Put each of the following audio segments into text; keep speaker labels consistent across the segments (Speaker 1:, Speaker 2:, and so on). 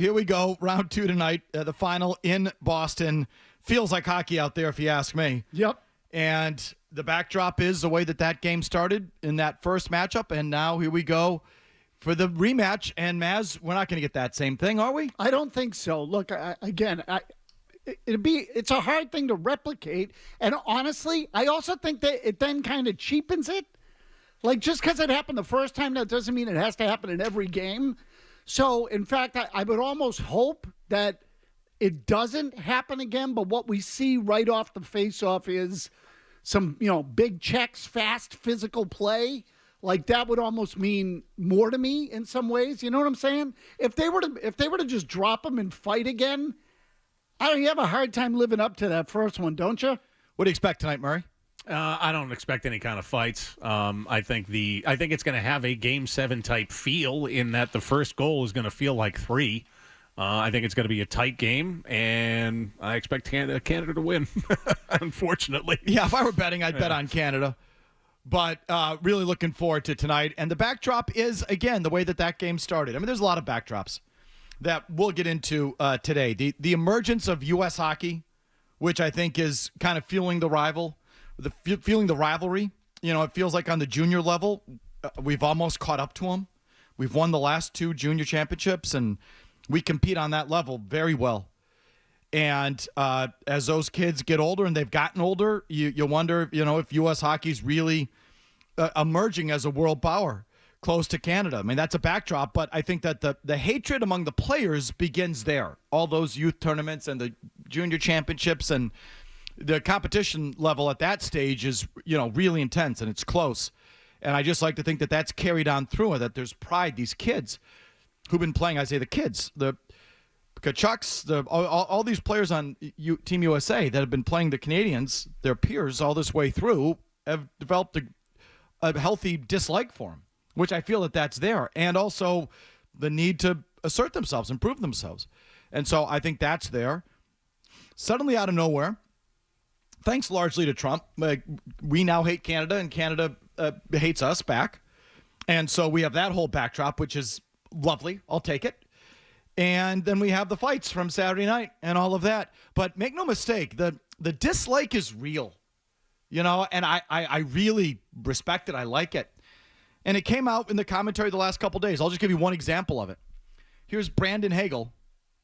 Speaker 1: Here we go. Round 2 tonight. The final in Boston. Feels like hockey out there, if you ask me.
Speaker 2: Yep.
Speaker 1: And the backdrop is the way that game started in that first matchup. And now here we go for the rematch. And Mazz, we're not going to get that same thing, are we?
Speaker 2: I don't think so. Look, it's a hard thing to replicate. And honestly, I also think that it then kind of cheapens it. Like, just because it happened the first time, that doesn't mean it has to happen in every game. So, in fact, I would almost hope that it doesn't happen again. But what we see right off the face-off is some, big checks, fast physical play. Like, that would almost mean more to me in some ways. You know what I'm saying? If they were to just drop them and fight again, you have a hard time living up to that first one, don't you?
Speaker 1: What do you expect tonight, Murray?
Speaker 3: I don't expect any kind of fights. I think it's going to have a Game 7 type feel in that the first goal is going to feel like 3. I think it's going to be a tight game, and I expect Canada to win, unfortunately.
Speaker 1: Yeah, if I were betting, I'd bet on Canada. But really looking forward to tonight. And the backdrop is, again, the way that game started. I mean, there's a lot of backdrops that we'll get into today. The emergence of U.S. hockey, which I think is kind of fueling the rivalry. It feels like on the junior level, we've almost caught up to them. We've won the last 2 junior championships, and we compete on that level very well. And as those kids get older, and they've gotten older, you wonder, if U.S. hockey's really emerging as a world power close to Canada. I mean, that's a backdrop, but I think that the hatred among the players begins there. All those youth tournaments and the junior championships and the competition level at that stage is, really intense, and it's close. And I just like to think that that's carried on through, and that there's pride. These kids who've been playing, I say the kids, the Kachucks, all these players on Team USA that have been playing the Canadians, their peers, all this way through, have developed a healthy dislike for them, which I feel that's there. And also the need to assert themselves, improve themselves. And so I think that's there. Suddenly out of nowhere, thanks largely to Trump, we now hate Canada, and Canada hates us back. And so we have that whole backdrop, which is lovely. I'll take it. And then we have the fights from Saturday night and all of that. But make no mistake, the dislike is real, and I really respect it. I like it. And it came out in the commentary the last couple days. I'll just give you one example of it. Here's Brandon Hagel.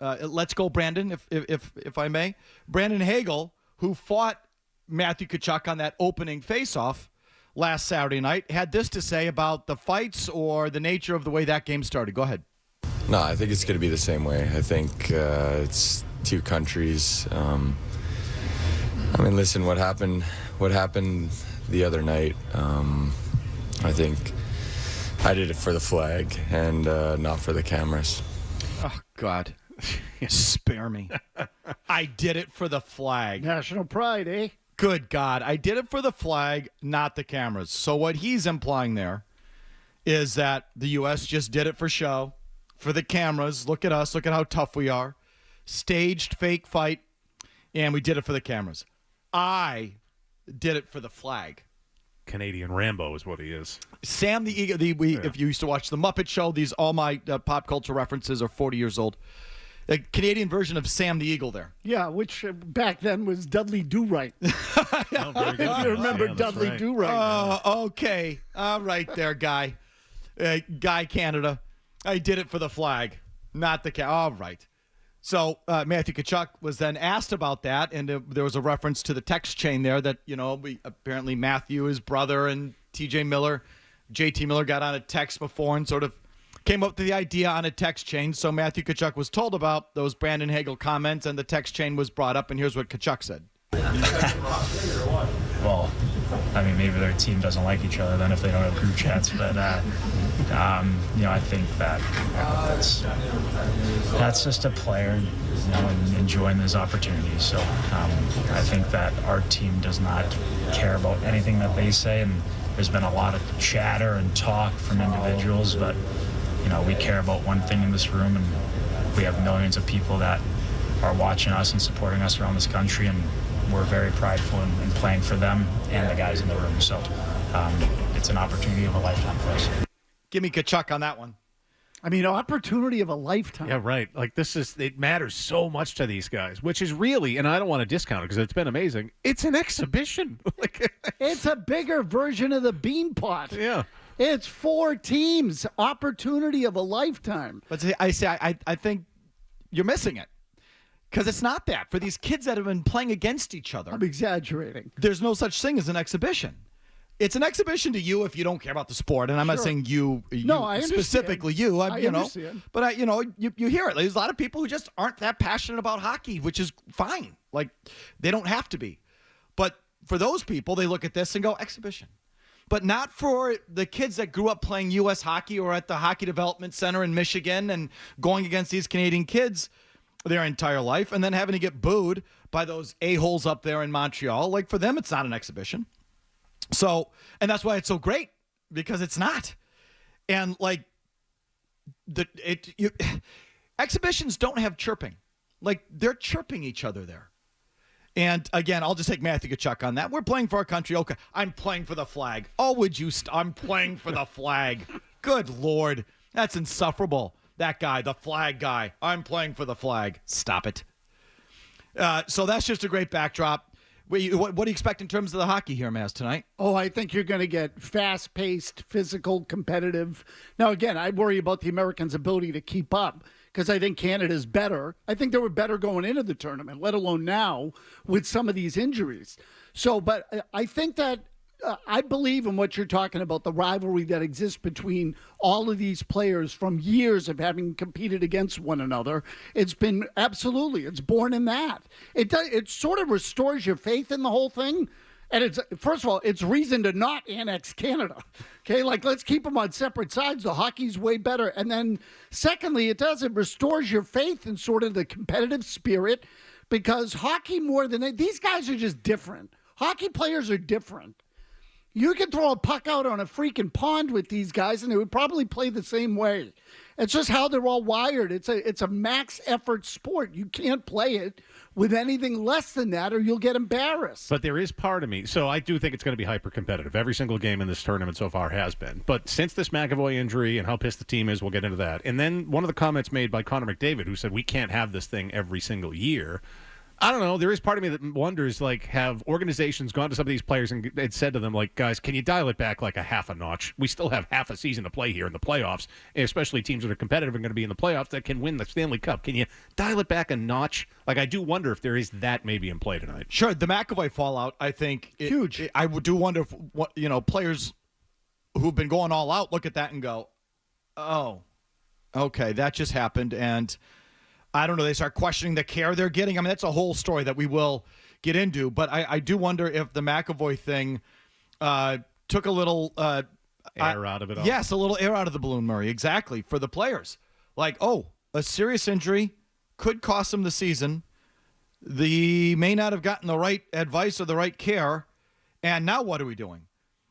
Speaker 1: Let's go, Brandon, if I may. Brandon Hagel, who fought Matthew Kachuck on that opening face-off last Saturday night, had this to say about the fights or the nature of the way that game started. Go ahead.
Speaker 4: No, I think it's going to be the same way. I think it's 2 countries. Listen, what happened the other night, I think I did it for the flag and not for the cameras.
Speaker 1: Oh, God. Spare me. I did it for the flag.
Speaker 2: National pride, eh?
Speaker 1: Good God. I did it for the flag, not the cameras. So what he's implying there is that the U.S. just did it for show, for the cameras. Look at us. Look at how tough we are. Staged fake fight, and we did it for the cameras. I did it for the flag.
Speaker 3: Canadian Rambo is what he is.
Speaker 1: Sam the Eagle. If you used to watch The Muppet Show, all my pop culture references are 40 years old. The Canadian version of Sam the Eagle there.
Speaker 2: Yeah, which back then was Dudley Do-Right.
Speaker 3: Oh, very good.
Speaker 2: If you remember Dudley
Speaker 3: right.
Speaker 2: Do-Right.
Speaker 1: Oh, okay. All right there, Guy. Guy Canada. I did it for the flag, not the All right. So Matthew Kachuck was then asked about that, and there was a reference to the text chain there that, apparently Matthew, his brother, and JT Miller got on a text before and sort of came up with the idea on a text chain. So Matthew Kachuck was told about those Brandon Hagel comments, and the text chain was brought up, and here's what Kachuck said.
Speaker 5: Well, maybe their team doesn't like each other then if they don't have group chats, but I think that that's just a player, and enjoying his opportunities. So I think that our team does not care about anything that they say, and there's been a lot of chatter and talk from individuals, but we care about one thing in this room, and we have millions of people that are watching us and supporting us around this country, and we're very prideful in playing for them and the guys in the room. So it's an opportunity of a lifetime for us.
Speaker 1: Give me Kachuck on that one.
Speaker 2: I mean, opportunity of a lifetime.
Speaker 3: Yeah, right. Like it matters so much to these guys, which is really, and I don't want to discount it because it's been amazing. It's an exhibition.
Speaker 2: It's a bigger version of the Beanpot.
Speaker 3: Yeah.
Speaker 2: It's 4 teams, opportunity of a lifetime.
Speaker 1: But I think you're missing it. Because it's not that. For these kids that have been playing against each other,
Speaker 2: I'm exaggerating.
Speaker 1: there's no such thing as an exhibition. It's an exhibition to you if you don't care about the sport, and I'm not saying you
Speaker 2: No, I understand.
Speaker 1: specifically you.
Speaker 2: I understand.
Speaker 1: But you hear it. There's a lot of people who just aren't that passionate about hockey, which is fine. Like they don't have to be. But for those people, they look at this and go exhibition. But not for the kids that grew up playing U.S. hockey or at the Hockey Development Center in Michigan and going against these Canadian kids their entire life and then having to get booed by those a-holes up there in Montreal. Like for them, it's not an exhibition. So, and that's why it's so great, because it's not. And like exhibitions don't have chirping. Like they're chirping each other there. And again, I'll just take Matthew Kachuck on that. We're playing for our country. Okay, I'm playing for the flag. Oh, would you? I'm playing for the flag. Good Lord, that's insufferable. That guy, the flag guy. I'm playing for the flag. Stop it. So that's just a great backdrop. What do you expect in terms of the hockey here, Mazz, tonight?
Speaker 2: Oh, I think you're going to get fast-paced, physical, competitive. Now, again, I worry about the Americans' ability to keep up because I think Canada's better. I think they were better going into the tournament, let alone now with some of these injuries. So, but I think that I believe in what you're talking about, the rivalry that exists between all of these players from years of having competed against one another. It's been it's born in that. It sort of restores your faith in the whole thing. And it's, first of all, it's reason to not annex Canada. Okay, like let's keep them on separate sides. The hockey's way better. And then secondly, it restores your faith in sort of the competitive spirit, because hockey these guys are just different. Hockey players are different. You could throw a puck out on a freaking pond with these guys, and they would probably play the same way. It's just how they're all wired. It's a max effort sport. You can't play it with anything less than that, or you'll get embarrassed.
Speaker 3: But there is part of me. So I do think it's going to be hyper competitive. Every single game in this tournament so far has been. But since this McAvoy injury and how pissed the team is, we'll get into that. And then one of the comments made by Connor McDavid, who said we can't have this thing every single year. I don't know. There is part of me that wonders, like, have organizations gone to some of these players and said to them, like, guys, can you dial it back like a half a notch? We still have half a season to play here in the playoffs, especially teams that are competitive and going to be in the playoffs that can win the Stanley Cup. Can you dial it back a notch? Like, I do wonder if there is that maybe in play tonight.
Speaker 1: Sure. The McAvoy fallout, I think,
Speaker 2: huge.
Speaker 1: I do wonder if, players who've been going all out look at that and go, oh, okay, that just happened. And I don't know, they start questioning the care they're getting. I mean, that's a whole story that we will get into. But I do wonder if the McAvoy thing took a little
Speaker 3: air out of it all.
Speaker 1: Yes, a little air out of the balloon, Murray. Exactly, for the players. Like, oh, a serious injury could cost them the season. They may not have gotten the right advice or the right care. And now what are we doing?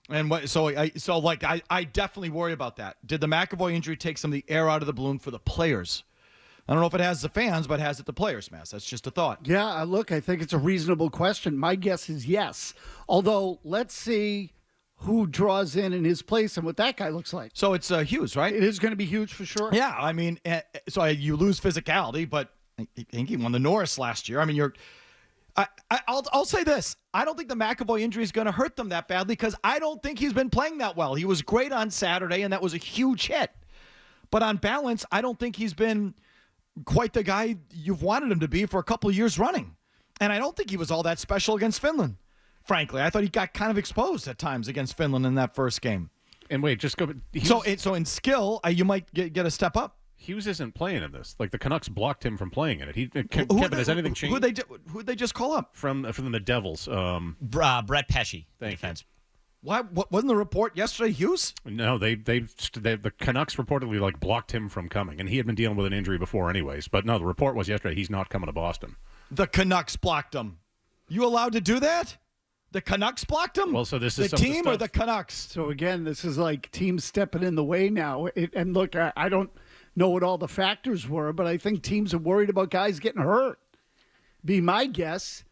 Speaker 1: And I definitely worry about that. Did the McAvoy injury take some of the air out of the balloon for the players? I don't know if it has the fans, but has it the players, Mazz? That's just a thought.
Speaker 2: Yeah, look, I think it's a reasonable question. My guess is yes. Although, let's see who draws in his place and what that guy looks like.
Speaker 1: So it's Hughes, right?
Speaker 2: It is going to be Hughes for sure.
Speaker 1: Yeah, I mean, you lose physicality, but I think he won the Norris last year. I mean, I'll say this. I don't think the McAvoy injury is going to hurt them that badly, because I don't think he's been playing that well. He was great on Saturday, and that was a huge hit. But on balance, I don't think he's been quite the guy you've wanted him to be for a couple of years running. And I don't think he was all that special against Finland, frankly. I thought he got kind of exposed at times against Finland in that first game.
Speaker 3: And wait, just go.
Speaker 1: So in skill, you might get a step up.
Speaker 3: Hughes isn't playing in this. Like, the Canucks blocked him from playing in it. Kevin, has anything changed?
Speaker 1: Who'd they just call up?
Speaker 3: From the Devils.
Speaker 6: Brett Pesce,
Speaker 3: defense.
Speaker 1: What wasn't the report yesterday, Hughes?
Speaker 3: No, the Canucks reportedly blocked him from coming, and he had been dealing with an injury before anyways. But no, the report was yesterday he's not coming to Boston.
Speaker 1: The Canucks blocked him. You allowed to do that? The Canucks blocked him?
Speaker 3: Well, so this is
Speaker 1: the team or the Canucks?
Speaker 2: So again, this is like teams stepping in the way now. And look, I don't know what all the factors were, but I think teams are worried about guys getting hurt. Be my guess.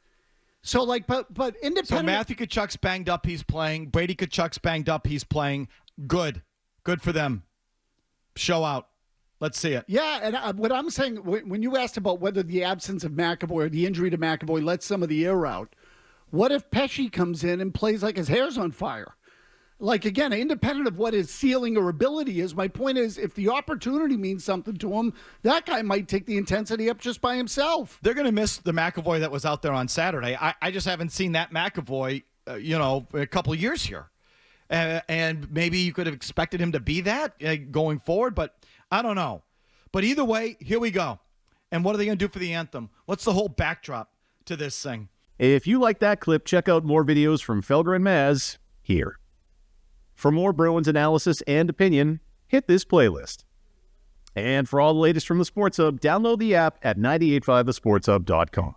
Speaker 2: So, but independent.
Speaker 1: So Matthew Kachuck's banged up, he's playing. Brady Kachuck's banged up, he's playing. Good for them. Show out. Let's see it.
Speaker 2: Yeah, and what I'm saying, when you asked about whether the absence of McAvoy or the injury to McAvoy lets some of the air out, what if Pesce comes in and plays like his hair's on fire? Like, again, independent of what his ceiling or ability is, my point is, if the opportunity means something to him, that guy might take the intensity up just by himself.
Speaker 1: They're going to miss the McAvoy that was out there on Saturday. I just haven't seen that McAvoy, a couple of years here. And maybe you could have expected him to be that going forward, but I don't know. But either way, here we go. And what are they going to do for the anthem? What's the whole backdrop to this thing?
Speaker 7: If you like that clip, check out more videos from Felger and Mazz here. For more Bruins analysis and opinion, hit this playlist. And for all the latest from the Sports Hub, download the app at 985thesportshub.com.